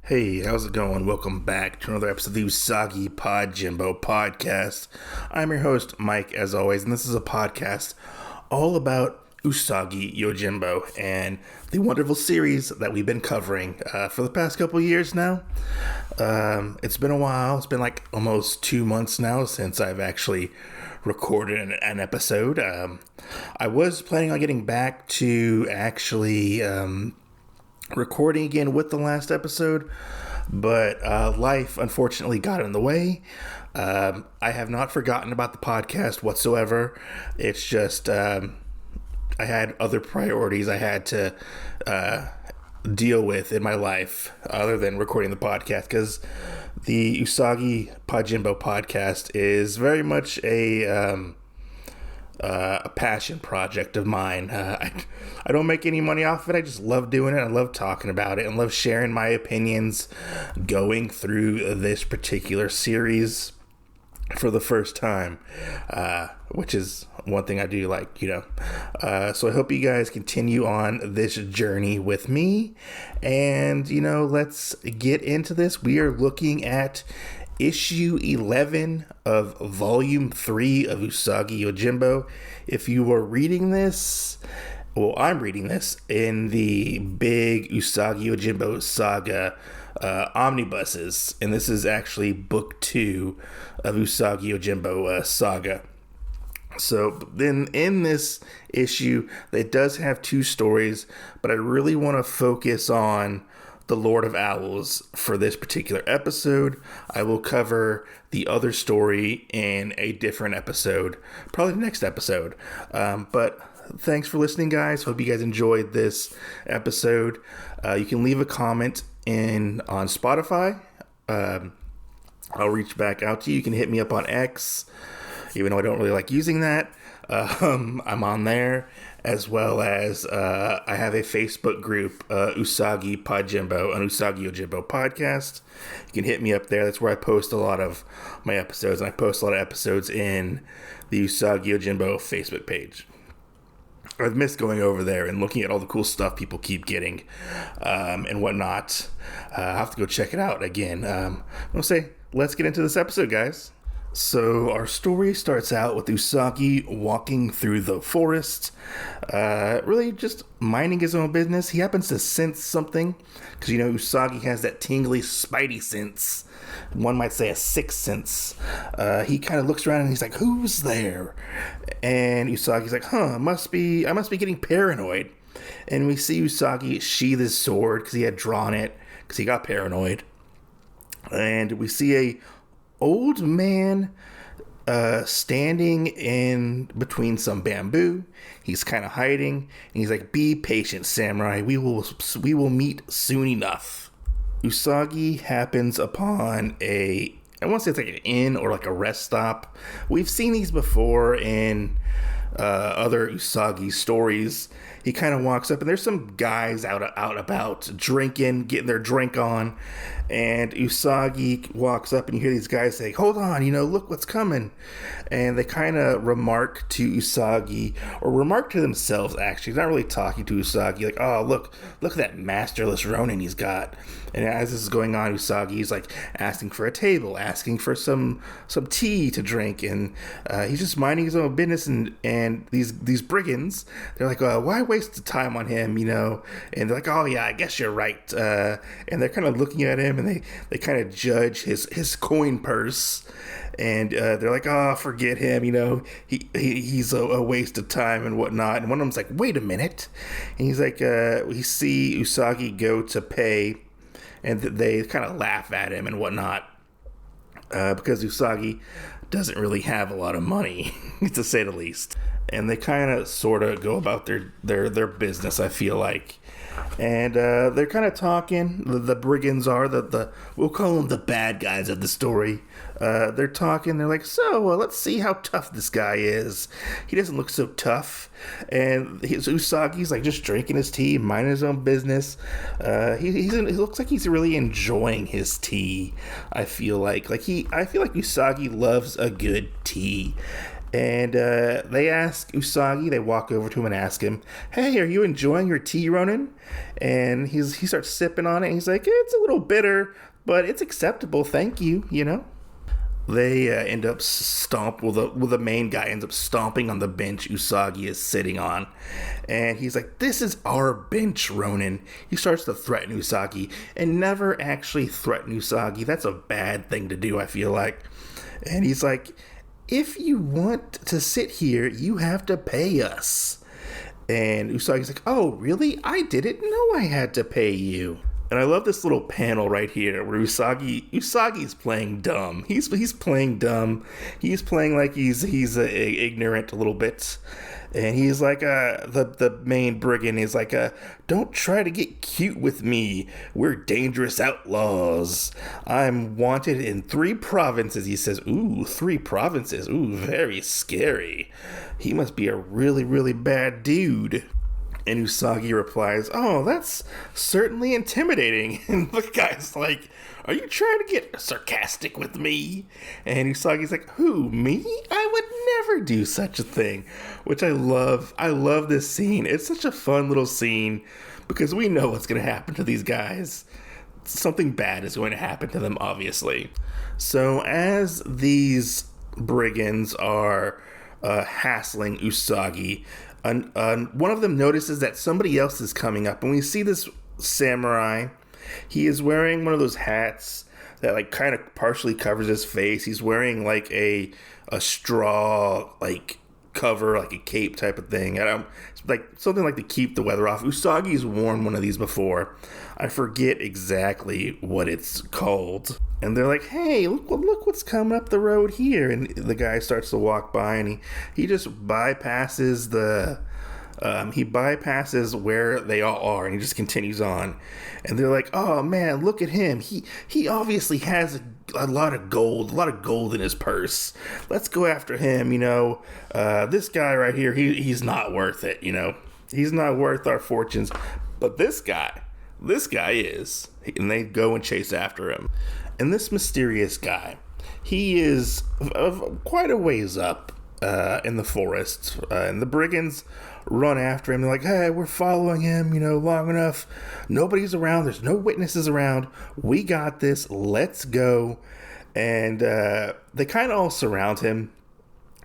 Hey, how's it going? Welcome back to another episode of the Usagi Podjimbo podcast. I'm your host, Mike, as always, and this is a podcast all about Usagi Yojimbo and the wonderful series that we've been covering for the past couple years now. It's been a while. It's been like almost 2 months now since I've actually recorded an episode. I was planning on getting back to actually recording again with the last episode, but life unfortunately got in the way. I have not forgotten about the podcast whatsoever. It's just I had other priorities I had to deal with in my life other than recording the podcast, because the Usagi Podjimbo podcast is very much a passion project of mine. I don't make any money off of it. I just love doing it. I love talking about it and love sharing my opinions going through this particular series for the first time, which is one thing I do like, so I hope you guys continue on this journey with me, and let's get into this. We are looking at issue 11 of volume 3 of Usagi Yojimbo. If you are reading this, well, I'm reading this in the big Usagi Yojimbo saga omnibuses, and this is actually book 2 of Usagi Yojimbo saga. So then in this issue, it does have 2 stories, but I really want to focus on the Lord of Owls for this particular episode. I will cover the other story in a different episode, probably the next episode. But thanks for listening, guys. Hope you guys enjoyed this episode. You can leave a comment on Spotify. I'll reach back out to you. You can hit me up on X, even though I don't really like using that. I'm on there, as well as I have a Facebook group, Usagi Podjimbo, an Usagi Yojimbo podcast. You can hit me up there. That's where I post a lot of my episodes, and I post a lot of episodes in the Usagi Yojimbo Facebook page. I've missed going over there and looking at all the cool stuff people keep getting and whatnot. I'll have to go check it out again. I'll say, let's get into this episode, guys. So our story starts out with Usagi walking through the forest, really just minding his own business. He happens to sense something, because Usagi has that tingly spidey sense. One might say a sixth sense. He kind of looks around and he's like, "Who's there?" And Usagi's like, I must be getting paranoid. And we see Usagi sheath his sword, because he had drawn it, because he got paranoid. And we see a old man standing in between some bamboo. He's kind of hiding, and he's like, "Be patient, samurai. We will meet soon enough." Usagi happens upon I want to say it's like an inn or like a rest stop. We've seen these before in other Usagi stories. He kind of walks up, and there's some guys out about drinking, getting their drink on. And Usagi walks up, and you hear these guys say, "Hold on, look what's coming." And they kind of remark to Usagi, or remark to themselves, actually. He's not really talking to Usagi, like, "Oh, look at that masterless Ronin he's got." And as this is going on, Usagi's like asking for a table, asking for some tea to drink, and he's just minding his own business. And these brigands, they're like, "Why waste the time on him?" And they're like, "Oh yeah, I guess you're right." And they're kind of looking at him, and they kind of judge his coin purse, and they're like, "Oh, forget him, he's a waste of time and whatnot." And one of them's like, "Wait a minute," and he's like, we see Usagi go to pay, and they kind of laugh at him and whatnot, because Usagi doesn't really have a lot of money, to say the least. And they kind of sort of go about their business, I feel like. And they're kind of talking. The brigands are we'll call them the bad guys of the story. They're talking. They're like, "So let's see how tough this guy is. He doesn't look so tough." And Usagi's like just drinking his tea, minding his own business. He looks like he's really enjoying his tea. I feel like Usagi loves a good tea. And they ask Usagi, they walk over to him and ask him, hey, are you enjoying your tea, Ronin? And he starts sipping on it, and he's like, it's a little bitter, but it's acceptable, thank you, you know? They end up the main guy ends up stomping on the bench Usagi is sitting on. And he's like, this is our bench, Ronin. He starts to threaten Usagi and never actually threaten Usagi. That's a bad thing to do, I feel like. And he's like, if you want to sit here, you have to pay us. And Usagi's like, oh, really? I didn't know I had to pay you. And I love this little panel right here where Usagi's playing dumb. He's playing dumb. He's playing like he's ignorant a little bit. And he's like, the main brigand is like, don't try to get cute with me. We're dangerous outlaws. I'm wanted in 3 provinces. He says, ooh, 3 provinces. Ooh, very scary. He must be a really, really bad dude. And Usagi replies, oh, that's certainly intimidating. And the guy's like, are you trying to get sarcastic with me? And Usagi's like, who, me? I would never do such a thing. Which I love. I love this scene. It's such a fun little scene because we know what's going to happen to these guys. Something bad is going to happen to them, obviously. So as these brigands are hassling Usagi, one of them notices that somebody else is coming up, and we see this samurai. He is wearing one of those hats that like kind of partially covers his face. He's wearing like a straw like cover, like a cape type of thing. Like something like to keep the weather off. Usagi's worn one of these before. I forget exactly what it's called. And they're like, hey, look what's coming up the road here. And the guy starts to walk by, and he just bypasses he bypasses where they all are, and he just continues on. And they're like, oh man, look at him. He obviously has a lot of gold in his purse. Let's go after him, you know. This guy right here, he's not worth it, you know. He's not worth our fortunes. But this guy is. And they go and chase after him. And this mysterious guy, he is quite a ways up in the forest. And the brigands run after him. They're like, hey, we're following him, you know, long enough. Nobody's around. There's no witnesses around. We got this. Let's go. And they kind of all surround him.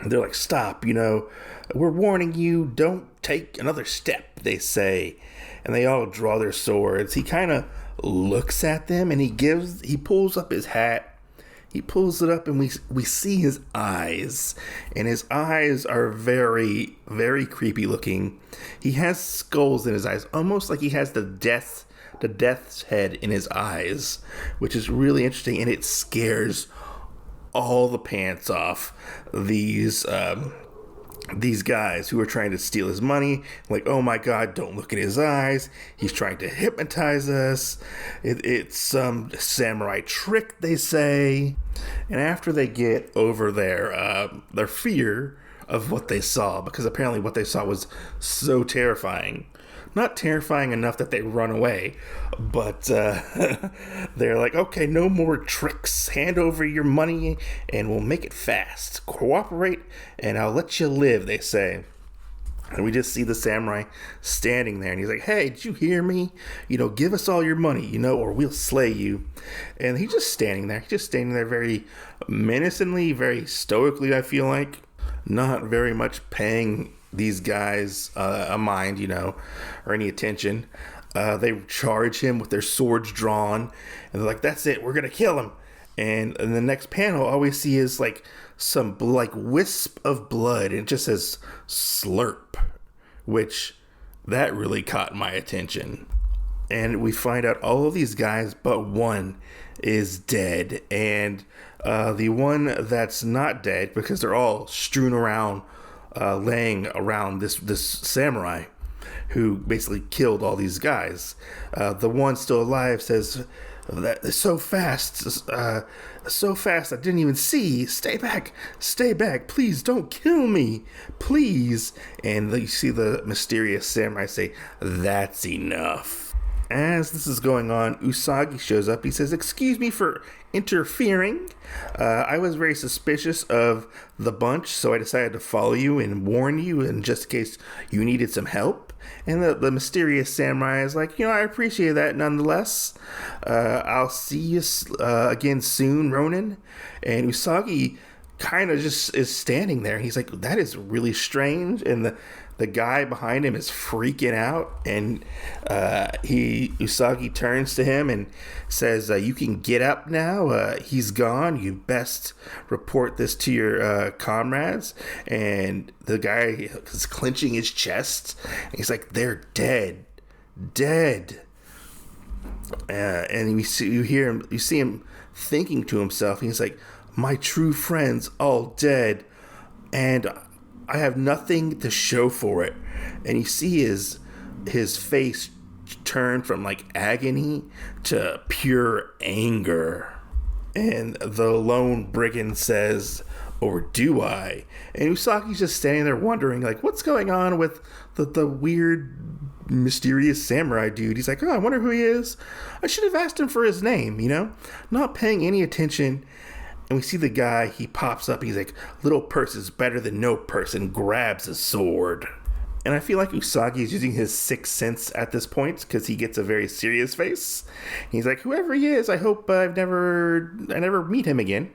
They're like, stop, you know. We're warning you. Don't take another step, they say. And they all draw their swords. He kind of looks at them, and he pulls up his hat. He pulls it up, and we see his eyes, and his eyes are very, very creepy looking. He has skulls in his eyes, almost like he has the death's head in his eyes, which is really interesting, and it scares all the pants off these guys who are trying to steal his money. Like, oh my god, don't look at his eyes. He's trying to hypnotize us. It's some samurai trick, they say. And after they get over their fear of what they saw, because apparently what they saw was so terrifying. Not terrifying enough that they run away, but they're like, okay, no more tricks. Hand over your money and we'll make it fast. Cooperate and I'll let you live, they say. And we just see the samurai standing there, and he's like, hey, did you hear me? You know, give us all your money, you know, or we'll slay you. And he's just standing there. Very menacingly, very stoically, I feel like. Not very much paying these guys a mind, you know, or any attention. They charge him with their swords drawn, and they're like, that's it, we're gonna kill him. And in the next panel, all we see is like some wisp of blood, and it just says slurp, which that really caught my attention. And we find out all of these guys but one is dead, and the one that's not dead, because they're all strewn around, laying around this samurai who basically killed all these guys. The one still alive says, that so fast, I didn't even see. Stay back, please don't kill me, please. And you see the mysterious samurai say, that's enough. As this is going on, Usagi shows up. He says, "Excuse me for interfering. I was very suspicious of the bunch, so I decided to follow you and warn you, in just in case you needed some help." And the mysterious samurai is like, I appreciate that nonetheless. I'll see you again soon, Ronin. And Usagi kind of just is standing there. He's like, that is really strange. And the guy behind him is freaking out, and Usagi turns to him and says, "You can get up now. He's gone. You best report this to your comrades." And the guy is clenching his chest. And he's like, "They're dead. And you see him thinking to himself. He's like, "My true friends all dead, and I have nothing to show for it." And you see his face turn from like agony to pure anger. And the lone brigand says, "Or do I?" And Usagi's just standing there wondering, like, what's going on with the weird, mysterious samurai dude. He's like, "Oh, I wonder who he is. I should have asked him for his name," not paying any attention. And we see the guy, he pops up, he's like, "Little purse is better than no purse," and grabs a sword. And I feel like Usagi is using his sixth sense at this point, because he gets a very serious face. He's like, "Whoever he is, I hope I never meet him again."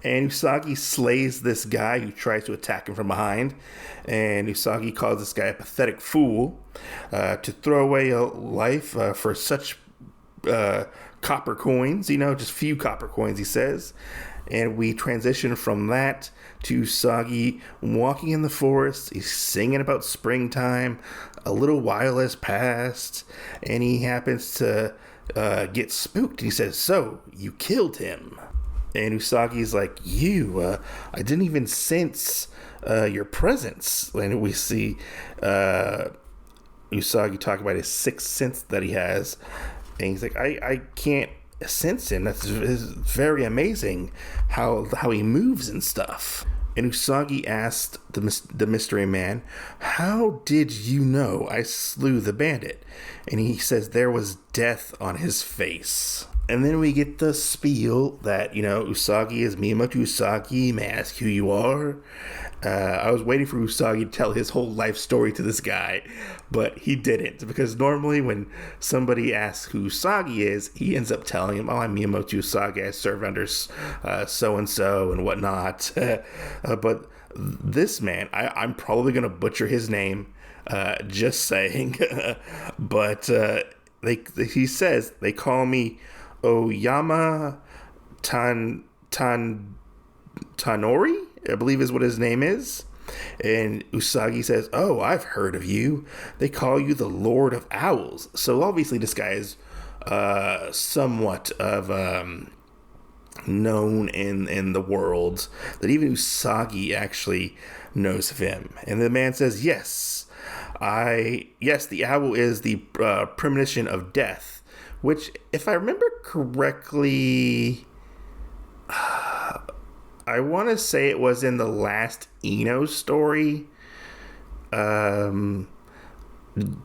And Usagi slays this guy who tries to attack him from behind. And Usagi calls this guy a pathetic fool to throw away a life for such copper coins, just few copper coins, he says. And we transition from that to Usagi walking in the forest. He's singing about springtime. A little while has passed, and he happens to get spooked. He says, "So, you killed him?" And Usagi's like, I didn't even sense your presence." And we see Usagi talk about his sixth sense that he has. And he's like, I can't sense him. That's very amazing how he moves and stuff. And Usagi asked the mystery man, "How did you know I slew the bandit?" And he says there was death on his face. And then we get the spiel that, Usagi is Miyamoto Usagi, may I ask who you are? I was waiting for Usagi to tell his whole life story to this guy, but he didn't. Because normally when somebody asks who Usagi is, he ends up telling him, "Oh, I'm Miyamoto Usagi, I serve under so-and-so and whatnot." But this man, I'm probably going to butcher his name, just saying. But he says, they call me Oyama Tanori, I believe is what his name is. And Usagi says, "Oh, I've heard of you. They call you the Lord of Owls." So obviously this guy is somewhat of known in the world, that even Usagi actually knows of him. And the man says, yes, the owl is the premonition of death, which, if I remember correctly, I want to say it was in the last Ino story.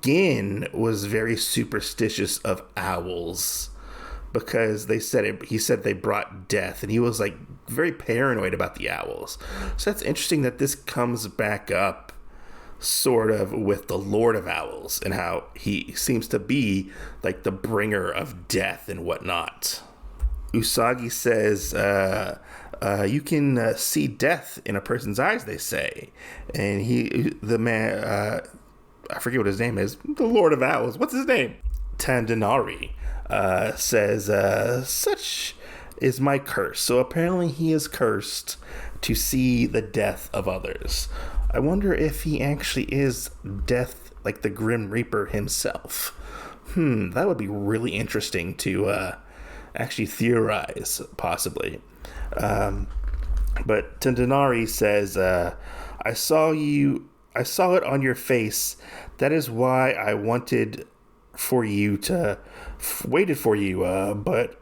Gin was very superstitious of owls because he said they brought death, and he was like very paranoid about the owls. So that's interesting that this comes back up sort of with the Lord of Owls and how he seems to be like the bringer of death and whatnot. Usagi says, "You can see death in a person's eyes," they say. And the man, I forget what his name is, the Lord of Owls, what's his name? Tandanari, says, "Such is my curse." So apparently he is cursed to see the death of others. I wonder if he actually is death, like the Grim Reaper himself. That would be really interesting to actually theorize, possibly. But Tandanari says, I saw it on your face. That is why I waited for you. But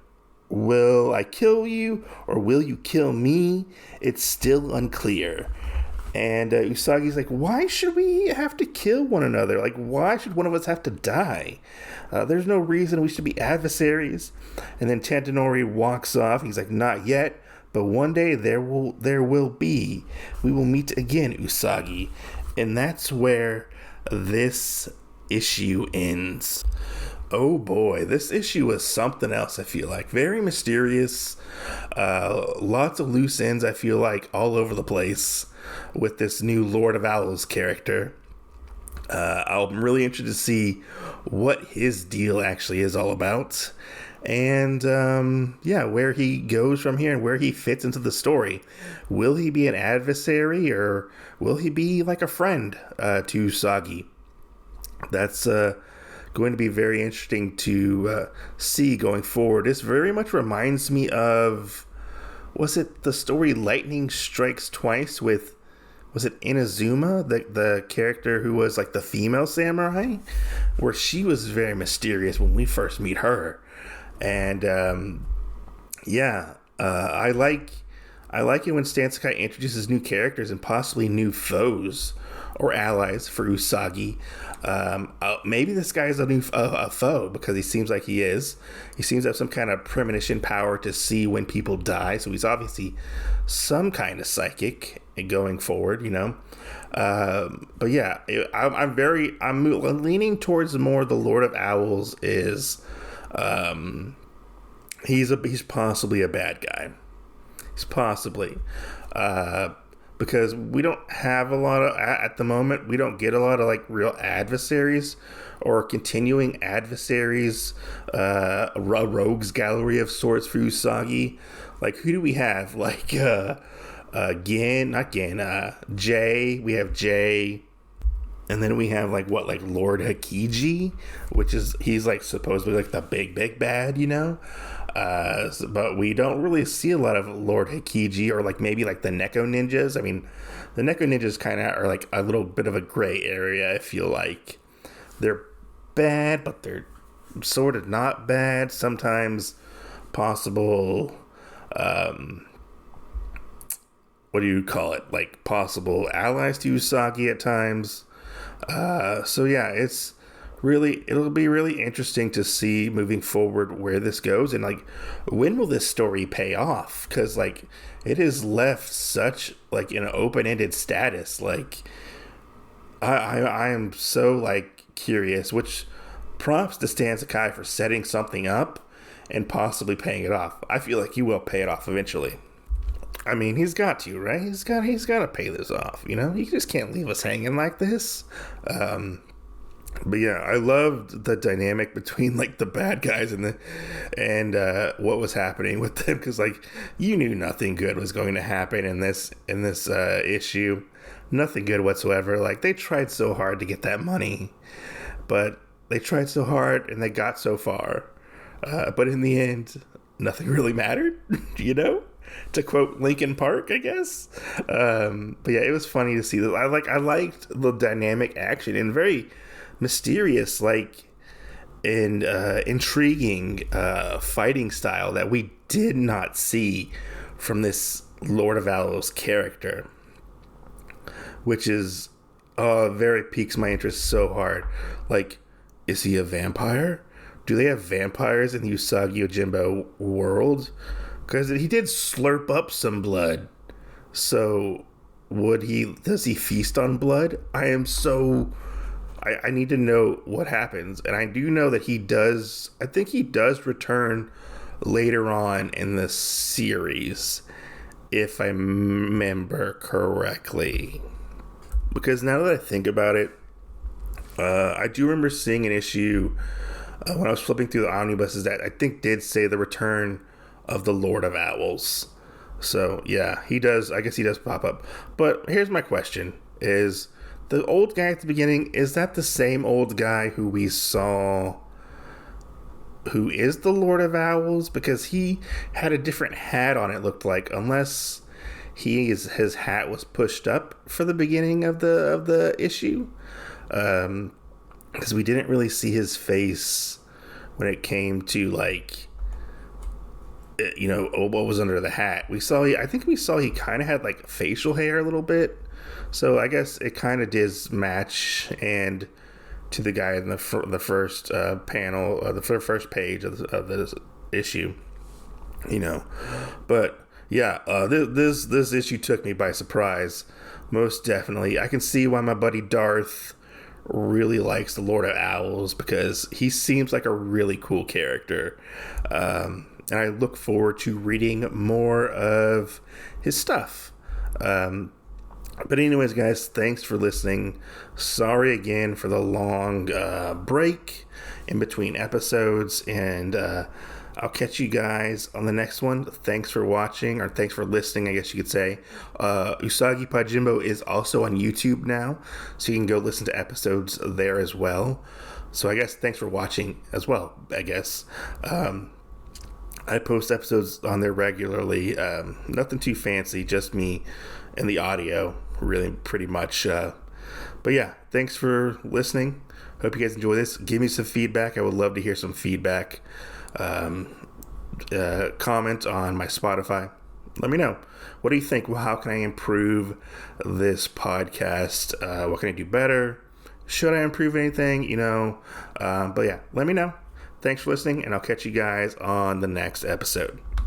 will I kill you or will you kill me? It's still unclear." And Usagi's like, why should we have to kill one another? Like, why should one of us have to die? There's no reason we should be adversaries. And then Tantanori walks off. He's like, not yet, but one day there will be. We will meet again, Usagi. And that's where this issue ends. Oh boy, this issue was something else, I feel like. Very mysterious. Lots of loose ends, I feel like, all over the place with this new Lord of Owls character. I'm really interested to see what his deal actually is all about. And where he goes from here and where he fits into the story. Will he be an adversary or will he be like a friend to Usagi? That's going to be very interesting to see going forward. This very much reminds me of, was it the story Lightning Strikes Twice with, was it Inazuma, the character who was like the female samurai, where she was very mysterious when we first meet her. And I like it when Stan Sakai introduces new characters and possibly new foes or allies for Usagi. Maybe this guy is a foe because he seems like he is. He seems to have some kind of premonition power to see when people die. So he's obviously some kind of psychic going forward, you know. But yeah, I'm leaning towards more the Lord of Owls is. He's possibly a bad guy. He's possibly. Because we don't have a lot of, at the moment, we don't get a lot of like real adversaries or continuing adversaries, a rogues gallery of sorts for Usagi. Like, who do we have? Like, Jay, we have Jay, and then we have like Lord Hakiji, which is, he's like supposedly like the big bad, you know? But we don't really see a lot of Lord Hakiji or like maybe like the Neko ninjas. I mean, the Neko ninjas kind of are like a little bit of a gray area. I feel like they're bad, but they're sort of not bad. Sometimes possible, what do you call it? Like possible allies to Usagi at times. So yeah, it'll be really interesting to see moving forward where this goes and like when will this story pay off, because like it is left such like in an open-ended status. Like I am so like curious, which props to Stan Sakai for setting something up and possibly paying it off. I feel like he will pay it off eventually. I mean, he's got to, right? He's got to pay this off, you know? He just can't leave us hanging like this. But yeah, I loved the dynamic between like the bad guys and what was happening with them, because like you knew nothing good was going to happen in this issue, nothing good whatsoever. Like they tried so hard to get that money, but they tried so hard and they got so far, but in the end, nothing really mattered, you know. To quote Linkin Park, I guess. But yeah, it was funny to see that. I liked the dynamic action and very mysterious, like, and intriguing fighting style that we did not see from this Lord of Owls character, which is very piques my interest so hard. Like, is he a vampire? Do they have vampires in the Usagi Yojimbo world? Because he did slurp up some blood. So does he feast on blood? I need to know what happens. And I do know that I think he does return later on in the series, if I remember correctly. Because now that I think about it, I do remember seeing an issue when I was flipping through the omnibuses that I think did say the return of the Lord of Owls. So yeah, he does. I guess he does pop up. But here's my question: is the old guy at the beginning, is that the same old guy who we saw, who is the Lord of Owls? Because he had a different hat on, it looked like, unless his hat was pushed up for the beginning of the issue, because we didn't really see his face when it came to like what was under the hat. I think we saw he kind of had like facial hair a little bit. So I guess it kind of does match and to the guy in the first panel, the first page of this issue, But yeah, this issue took me by surprise, most definitely. I can see why my buddy Darth really likes the Lord of Owls, because he seems like a really cool character. And I look forward to reading more of his stuff. But anyways, guys, thanks for listening. Sorry again for the long break in between episodes, and I'll catch you guys on the next one. Thanks for watching, or thanks for listening, I guess you could say. Usagi Podjimbo is also on YouTube now, so you can go listen to episodes there as well. So I guess thanks for watching as well, I guess. I post episodes on there regularly. Nothing too fancy, just me and the audio, really, pretty much. But yeah, thanks for listening. Hope you guys enjoy this. Give me some feedback. I would love to hear some feedback. Comment on my Spotify. Let me know. What do you think? Well, how can I improve this podcast? What can I do better? Should I improve anything? But yeah, let me know. Thanks for listening, and I'll catch you guys on the next episode.